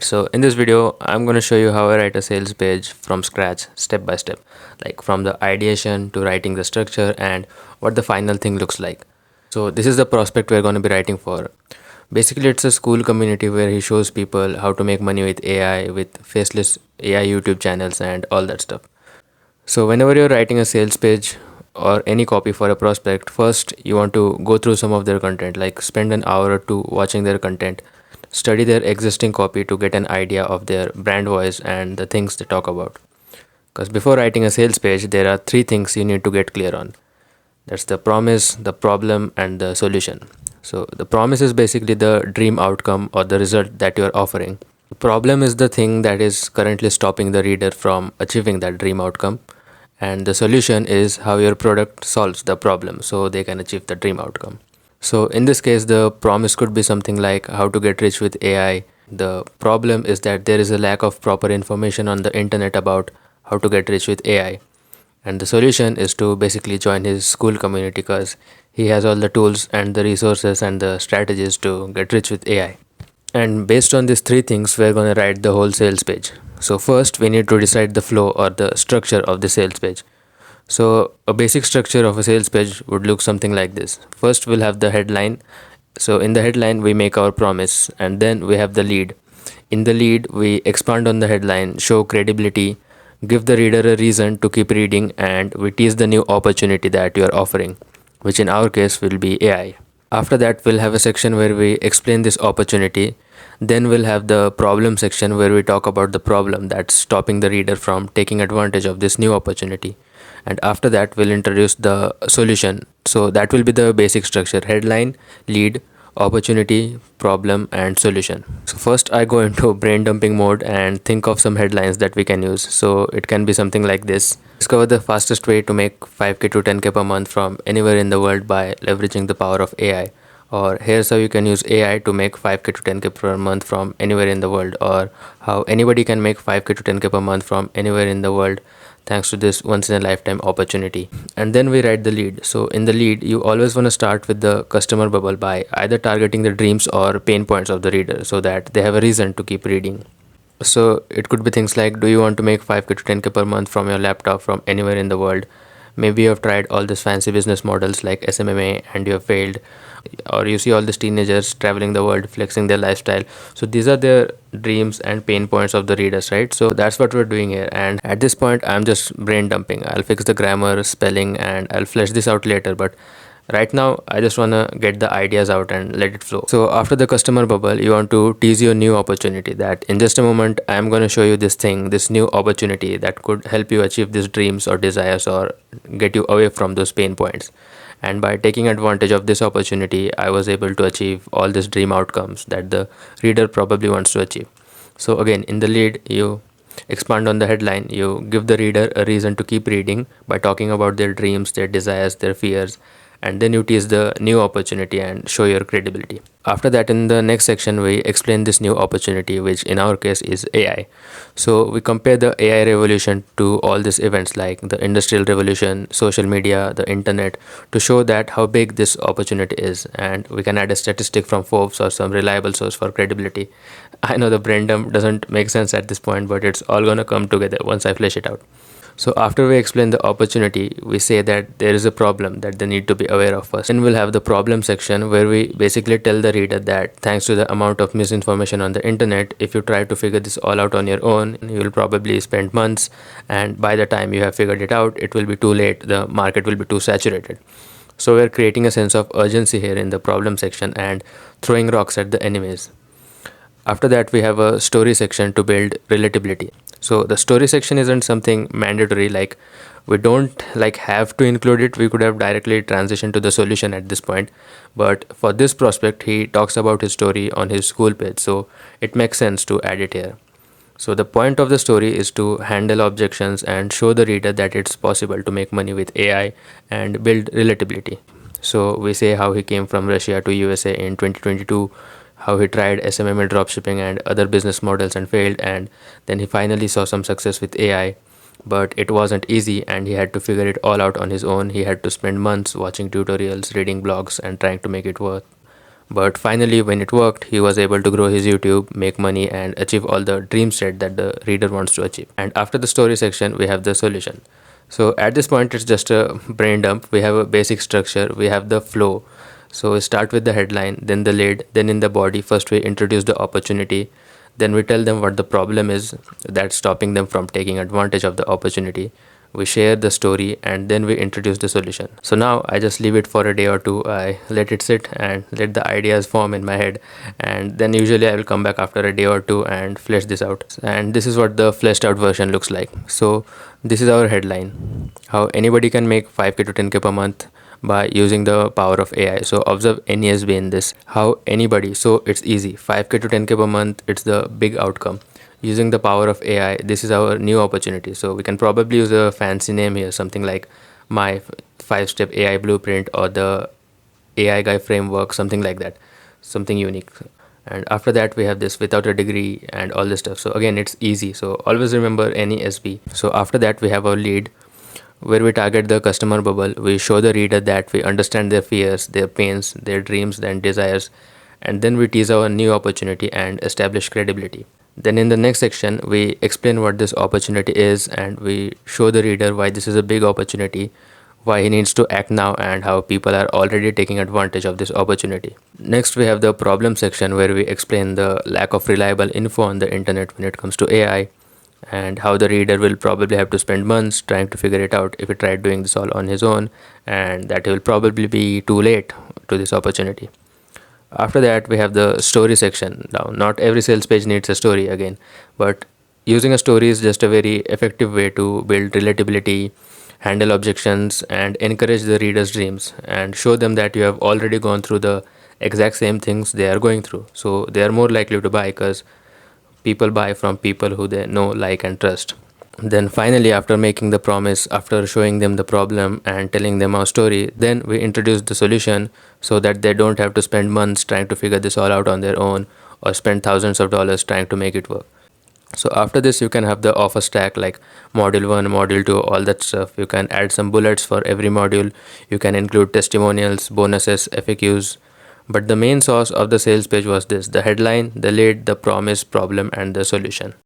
So in this video, I'm going to show you how I write a sales page from scratch, step by step, like from the ideation to writing the structure and what the final thing looks like. So this is the prospect we're going to be writing for. Basically, it's a school community where he shows people how to make money with AI, with faceless AI YouTube channels and all that stuff. So whenever you're writing a sales page or any copy for a prospect, first you want to go through some of their content, like spend an hour or two watching their content, study their existing copy to get an idea of their brand voice and the things they talk about. Because before writing a sales page, there are three things you need to get clear on. That's the promise, the problem, and the solution. So the promise is basically the dream outcome or the result that you're offering. The problem is the thing that is currently stopping the reader from achieving that dream outcome. And the solution is how your product solves the problem so they can achieve the dream outcome. So in this case, the promise could be something like how to get rich with AI. The problem is that there is a lack of proper information on the internet about how to get rich with AI. And the solution is to basically join his school community because he has all the tools and the resources and the strategies to get rich with AI. And based on these three things, we're going to write the whole sales page. So first, we need to decide the flow or the structure of the sales page. So a basic structure of a sales page would look something like this. First, we'll have the headline. So in the headline, we make our promise, and then we have the lead. In the lead, we expand on the headline, show credibility, give the reader a reason to keep reading, and we tease the new opportunity that you are offering, which in our case will be AI. After that, we'll have a section where we explain this opportunity. Then we'll have the problem section where we talk about the problem that's stopping the reader from taking advantage of this new opportunity. And after that, we'll introduce the solution. So that will be the basic structure: headline, lead, opportunity, problem, and solution. So first, I go into brain dumping mode and think of some headlines that we can use. So it can be something like this: discover the fastest way to make 5k to 10k per month from anywhere in the world by leveraging the power of AI. Or here's how you can use AI to make 5k to 10k per month from anywhere in the world. Or how anybody can make 5k to 10k per month from anywhere in the world thanks to this once in a lifetime opportunity. And then we write the lead. So in the lead, you always want to start with the customer bubble by either targeting the dreams or pain points of the reader so that they have a reason to keep reading. So it could be things like, do you want to make 5k to 10k per month from your laptop from anywhere in the world? Maybe you have tried all these fancy business models like SMMA and you have failed, or you see all these teenagers traveling the world flexing their lifestyle. So these are the dreams and pain points of the readers, right? So that's what we're doing here. And at this point, I'm just brain dumping. I'll fix the grammar, spelling, and I'll flesh this out later. But right now, I just want to get the ideas out and let it flow. So after the customer bubble, you want to tease your new opportunity that in just a moment, I'm going to show you this thing, this new opportunity that could help you achieve these dreams or desires or get you away from those pain points. And by taking advantage of this opportunity, I was able to achieve all these dream outcomes that the reader probably wants to achieve. So again, in the lead, you expand on the headline, you give the reader a reason to keep reading by talking about their dreams, their desires, their fears, and then you tease the new opportunity and show your credibility. After that, in the next section, we explain this new opportunity, which in our case is AI. So we compare the AI revolution to all these events like the industrial revolution, social media, the internet, to show that how big this opportunity is. And we can add a statistic from Forbes or some reliable source for credibility. I know the brain dump doesn't make sense at this point, but it's all gonna come together once I flesh it out. So after we explain the opportunity, we say that there is a problem that they need to be aware of first. Then we'll have the problem section where we basically tell the reader that thanks to the amount of misinformation on the internet, if you try to figure this all out on your own, you will probably spend months, and by the time you have figured it out, it will be too late. The market will be too saturated. So we're creating a sense of urgency here in the problem section and throwing rocks at the enemies. After that, we have a story section to build relatability. So the story section isn't something mandatory, like we don't have to include it. We could have directly transitioned to the solution at this point. But for this prospect, he talks about his story on his school page. So it makes sense to add it here. So the point of the story is to handle objections and show the reader that it's possible to make money with AI and build relatability. So we say how he came from Russia to USA in 2022, how he tried SMMA dropshipping and other business models and failed, and then he finally saw some success with AI. But it wasn't easy and he had to figure it all out on his own. He had to spend months watching tutorials, reading blogs, and trying to make it work. But finally, when it worked, he was able to grow his YouTube, make money, and achieve all the dream state that the reader wants to achieve. And after the story section, we have the solution. So at this point, it's just a brain dump. We have a basic structure, we have the flow. So we start with the headline, then the lead, then in the body, first we introduce the opportunity, then we tell them what the problem is that's stopping them from taking advantage of the opportunity. We share the story and then we introduce the solution. So now I just leave it for a day or two. I let it sit and let the ideas form in my head, and then usually I will come back after a day or two and flesh this out. And this is what the fleshed out version looks like. So this is our headline: how anybody can make 5k to 10k per month by using the power of AI. So observe NESB in this. How anybody, so it's easy. 5k to 10k per month, it's the big outcome. Using the power of AI, this is our new opportunity. So we can probably use a fancy name here, something like my 5-step AI blueprint or the AI guy framework, something like that, something unique. And after that, we have this without a degree and all this stuff. So again, it's easy. So always remember NESB. So after that, we have our lead, where we target the customer bubble. We show the reader that we understand their fears, their pains, their dreams, and desires, and then we tease our new opportunity and establish credibility. Then in the next section, we explain what this opportunity is and we show the reader why this is a big opportunity, why he needs to act now, and how people are already taking advantage of this opportunity. Next, we have the problem section where we explain the lack of reliable info on the internet when it comes to AI, and how the reader will probably have to spend months trying to figure it out if he tried doing this all on his own, and that he will probably be too late to this opportunity. After that, we have the story section. Now, not every sales page needs a story again, but using a story is just a very effective way to build relatability, handle objections, and encourage the reader's dreams and show them that you have already gone through the exact same things they are going through. So they are more likely to buy because people buy from people who they know, like, and trust. Then finally, after making the promise, after showing them the problem and telling them our story, then we introduce the solution so that they don't have to spend months trying to figure this all out on their own or spend thousands of dollars trying to make it work. So after this, you can have the offer stack like module 1, module 2, all that stuff. You can add some bullets for every module. You can include testimonials, bonuses, FAQs. But the main source of the sales page was this: the headline, the lead, the promise, problem, and the solution.